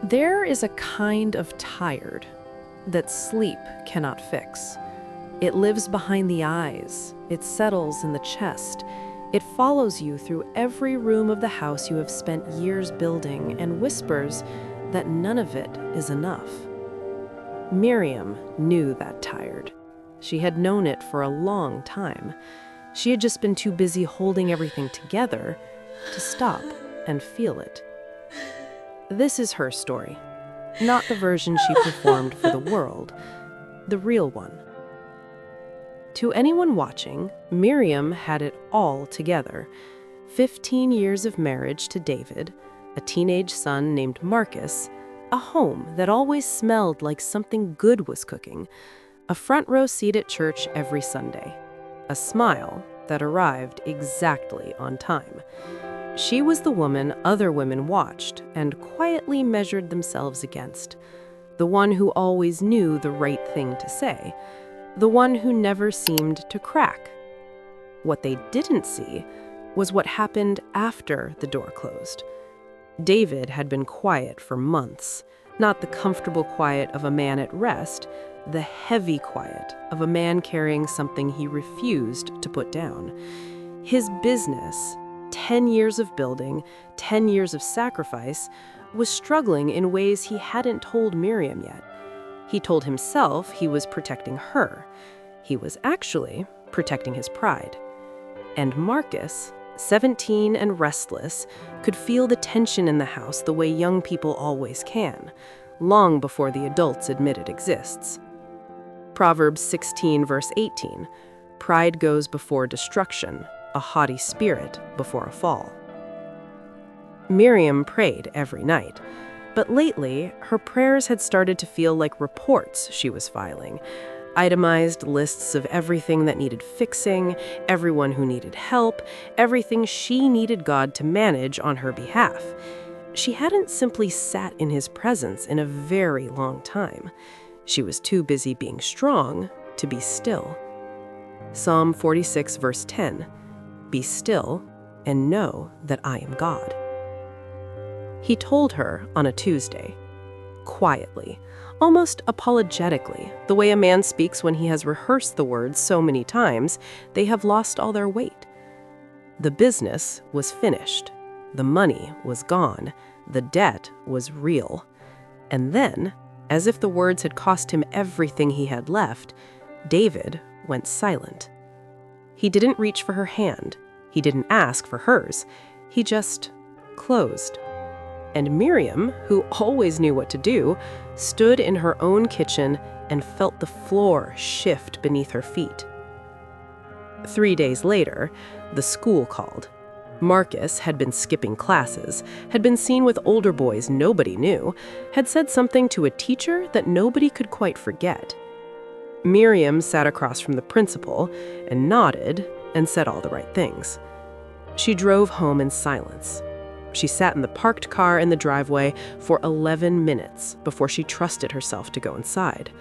There is a kind of tired that sleep cannot fix. It lives behind the eyes, it settles in the chest, it follows you through every room of the house you have spent years building and whispers that none of it is enough. Miriam knew that tired. She had known it for a long time. She had just been too busy holding everything together to stop and feel it. This is her story, not the version she performed for the world, the real one. To anyone watching, Miriam had it all together. 15 years of marriage to David, a teenage son named Marcus, a home that always smelled like something good was cooking, a front row seat at church every Sunday, a smile that arrived exactly on time. She was the woman other women watched and quietly measured themselves against, the one who always knew the right thing to say, the one who never seemed to crack. What they didn't see was what happened after the door closed. David had been quiet for months, not the comfortable quiet of a man at rest, the heavy quiet of a man carrying something he refused to put down. His business, 10 years of building, 10 years of sacrifice, was struggling in ways he hadn't told Miriam yet. He told himself he was protecting her. He was actually protecting his pride. And Marcus, 17 and restless, could feel the tension in the house the way young people always can, long before the adults admit it exists. Proverbs 16 verse 18, "Pride goes before destruction, a haughty spirit before a fall." Miriam prayed every night, but lately her prayers had started to feel like reports she was filing. Itemized lists of everything that needed fixing, everyone who needed help, everything she needed God to manage on her behalf. She hadn't simply sat in his presence in a very long time. She was too busy being strong to be still. Psalm 46 verse 10, "Be still and know that I am God." He told her on a Tuesday, quietly, almost apologetically, the way a man speaks when he has rehearsed the words so many times they have lost all their weight. The business was finished. The money was gone. The debt was real. And then, as if the words had cost him everything he had left, David went silent. He didn't reach for her hand. He didn't ask for hers. He just closed. And Miriam, who always knew what to do, stood in her own kitchen and felt the floor shift beneath her feet. 3 days later, the school called. Marcus had been skipping classes, had been seen with older boys nobody knew, had said something to a teacher that nobody could quite forget. Miriam sat across from the principal and nodded and said all the right things. She drove home in silence. She sat in the parked car in the driveway for 11 minutes before she trusted herself to go inside.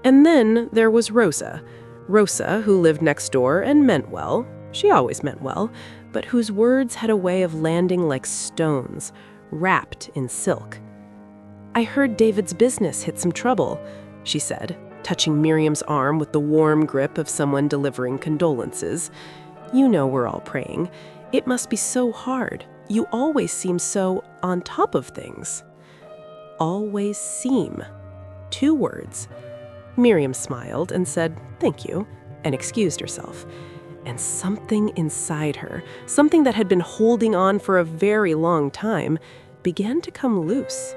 And then there was Rosa, who lived next door and meant well. She always meant well, but whose words had a way of landing like stones, wrapped in silk. "I heard David's business hit some trouble," she said, touching Miriam's arm with the warm grip of someone delivering condolences. "You know we're all praying. It must be so hard. You always seem so on top of things." Always seem. 2 words. Miriam smiled and said, "Thank you," and excused herself. And something inside her, something that had been holding on for a very long time, began to come loose.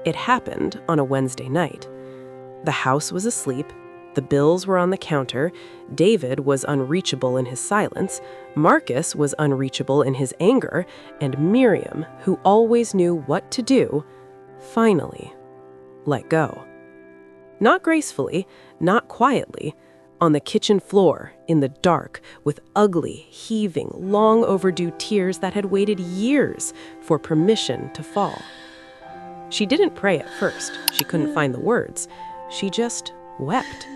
It happened on a Wednesday night. The house was asleep. The bills were on the counter. David was unreachable in his silence. Marcus was unreachable in his anger. And Miriam, who always knew what to do, finally let go. Not gracefully, not quietly. On the kitchen floor, in the dark, with ugly, heaving, long overdue tears that had waited years for permission to fall. She didn't pray at first. She couldn't find the words. She just wept.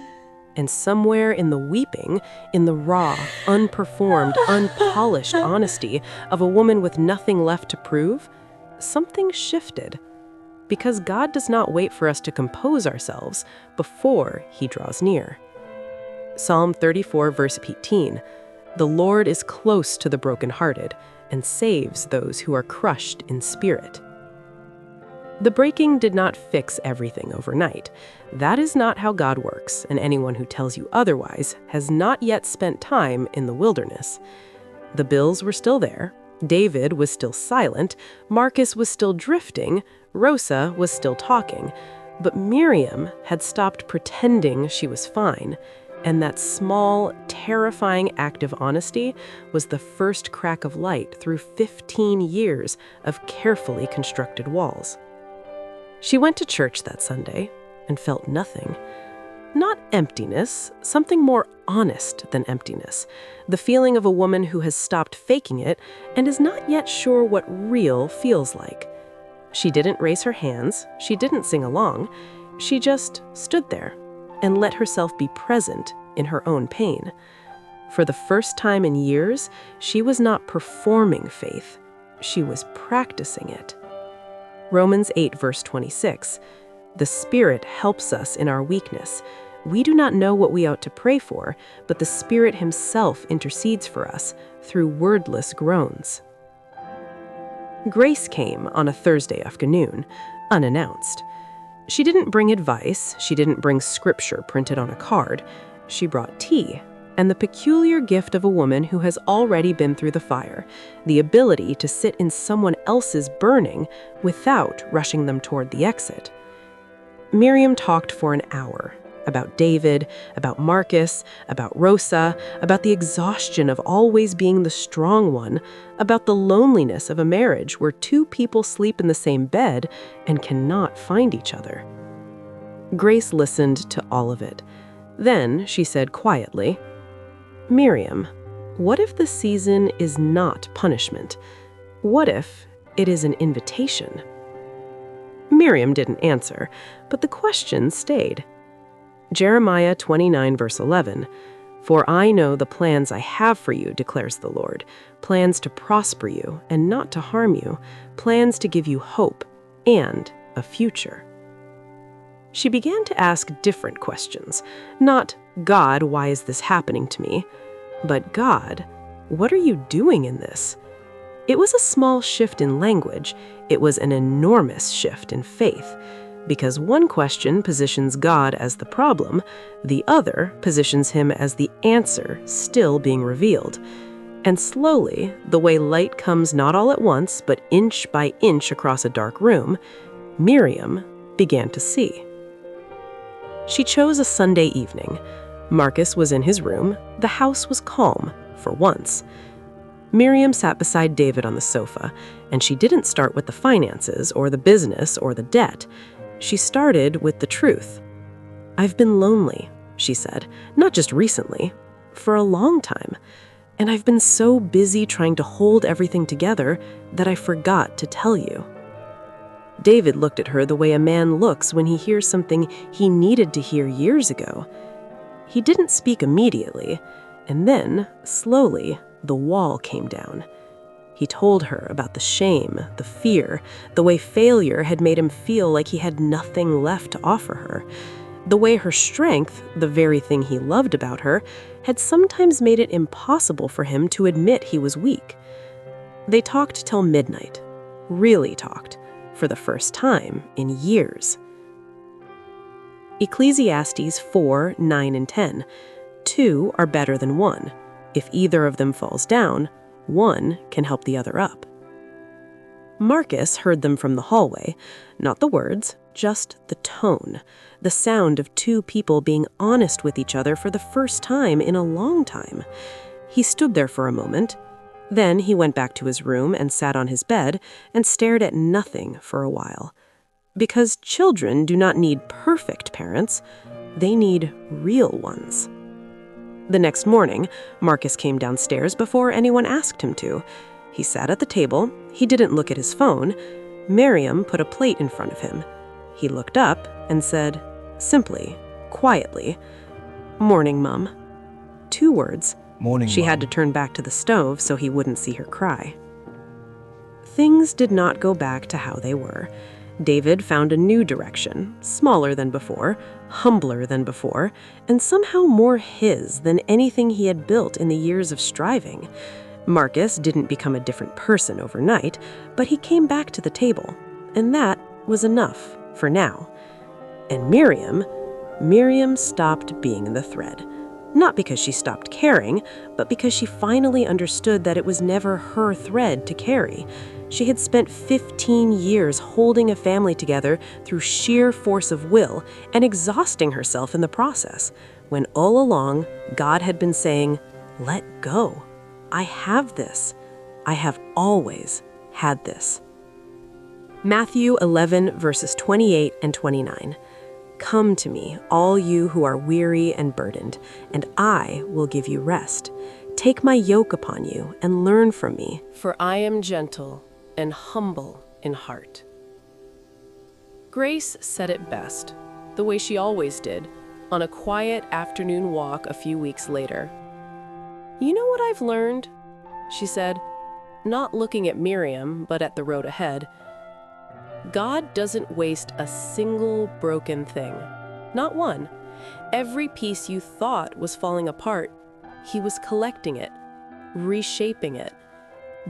And somewhere in the weeping, in the raw, unperformed, unpolished honesty of a woman with nothing left to prove, something shifted. because God does not wait for us to compose ourselves before He draws near. Psalm 34, verse 18, "The Lord is close to the brokenhearted and saves those who are crushed in spirit." The breaking did not fix everything overnight. That is not how God works, and anyone who tells you otherwise has not yet spent time in the wilderness. The bills were still there. David was still silent. Marcus was still drifting. Rosa was still talking. But Miriam had stopped pretending she was fine. And that small, terrifying act of honesty was the first crack of light through 15 years of carefully constructed walls. She went to church that Sunday and felt nothing. Not emptiness, something more honest than emptiness. The feeling of a woman who has stopped faking it and is not yet sure what real feels like. She didn't raise her hands, she didn't sing along, she just stood there and let herself be present in her own pain. For the first time in years, she was not performing faith, she was practicing it. Romans 8, verse 26, "The Spirit helps us in our weakness. We do not know what we ought to pray for, but the Spirit Himself intercedes for us through wordless groans." Grace came on a Thursday afternoon, unannounced. She didn't bring advice, she didn't bring scripture printed on a card. She brought tea, and the peculiar gift of a woman who has already been through the fire, the ability to sit in someone else's burning without rushing them toward the exit. Miriam talked for an hour about David, about Marcus, about Rosa, about the exhaustion of always being the strong one, about the loneliness of a marriage where two people sleep in the same bed and cannot find each other. Grace listened to all of it. Then she said quietly, "Miriam, what if the season is not punishment? What if it is an invitation?" Miriam didn't answer, but the question stayed. Jeremiah 29, verse 11, "For I know the plans I have for you, declares the Lord, plans to prosper you and not to harm you, plans to give you hope and a future." She began to ask different questions. Not, "God, why is this happening to me?" but, "God, what are you doing in this?" It was a small shift in language. It was an enormous shift in faith. Because one question positions God as the problem, the other positions Him as the answer still being revealed. And slowly, the way light comes not all at once, but inch by inch across a dark room, Miriam began to see. She chose a Sunday evening. Marcus was in his room. The house was calm, for once. Miriam sat beside David on the sofa, and she didn't start with the finances or the business or the debt. She started with the truth. "I've been lonely," she said, "not just recently, for a long time. And I've been so busy trying to hold everything together that I forgot to tell you." David looked at her the way a man looks when he hears something he needed to hear years ago. He didn't speak immediately, and then, slowly, the wall came down. He told her about the shame, the fear, the way failure had made him feel like he had nothing left to offer her, the way her strength, the very thing he loved about her, had sometimes made it impossible for him to admit he was weak. They talked till midnight, really talked, for the first time in years. Ecclesiastes 4, 9, and 10. "Two are better than one. If either of them falls down, one can help the other up." Marcus heard them from the hallway, not the words, just the tone, the sound of two people being honest with each other for the first time in a long time. He stood there for a moment. Then he went back to his room and sat on his bed and stared at nothing for a while. Because children do not need perfect parents, they need real ones. The next morning, Marcus came downstairs before anyone asked him to. He sat at the table. He didn't look at his phone. Miriam put a plate in front of him. He looked up and said, simply, quietly, "Morning, Mum." 2 words. Morning, She had to turn back to the stove so he wouldn't see her cry. Things did not go back to how they were. David found a new direction, smaller than before, humbler than before, and somehow more his than anything he had built in the years of striving. Marcus didn't become a different person overnight, but he came back to the table, and that was enough for now. And Miriam stopped being the thread. Not because she stopped caring, but because she finally understood that it was never her thread to carry. She had spent 15 years holding a family together through sheer force of will and exhausting herself in the process, when all along God had been saying, "Let go. I have this. I have always had this." Matthew 11, verses 28 and 29. "Come to me, all you who are weary and burdened, and I will give you rest. Take my yoke upon you and learn from me, for I am gentle and humble in heart." Grace said it best, the way she always did, on a quiet afternoon walk a few weeks later. "You know what I've learned?" she said, not looking at Miriam, but at the road ahead. God doesn't waste a single broken thing. Not one. Every piece you thought was falling apart, He was collecting it, reshaping it,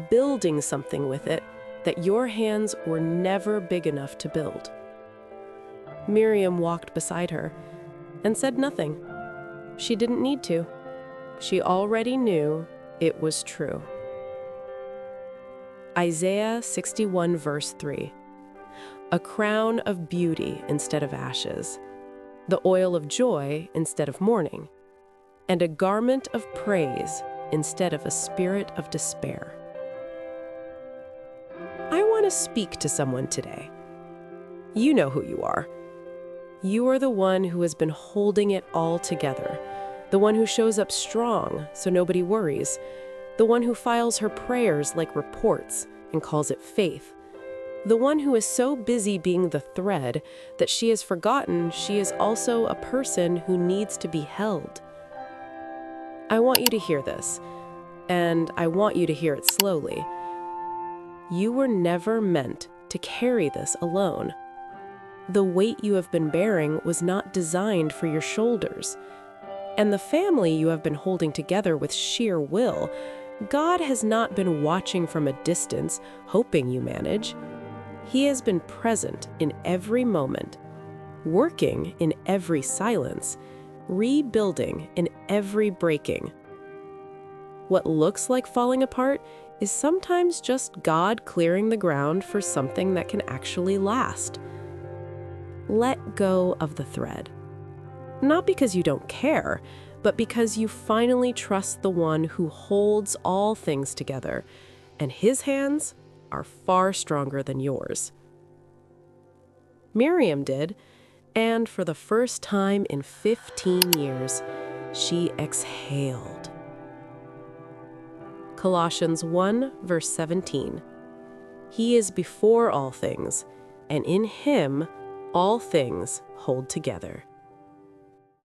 building something with it that your hands were never big enough to build. Miriam walked beside her and said nothing. She didn't need to. She already knew it was true. Isaiah 61, verse 3. "A crown of beauty instead of ashes, the oil of joy instead of mourning, and a garment of praise instead of a spirit of despair." I want to speak to someone today. You know who you are. You are the one who has been holding it all together, the one who shows up strong so nobody worries, the one who files her prayers like reports and calls it faith, the one who is so busy being the thread that she has forgotten she is also a person who needs to be held. I want you to hear this, and I want you to hear it slowly. You were never meant to carry this alone. The weight you have been bearing was not designed for your shoulders. And the family you have been holding together with sheer will, God has not been watching from a distance, hoping you manage. He has been present in every moment, working in every silence, rebuilding in every breaking. What looks like falling apart is sometimes just God clearing the ground for something that can actually last. Let go of the thread. Not because you don't care, but because you finally trust the one who holds all things together, and His hands are far stronger than yours. Miriam did, and for the first time in 15 years, she exhaled. Colossians 1, verse 17. "He is before all things, and in Him all things hold together."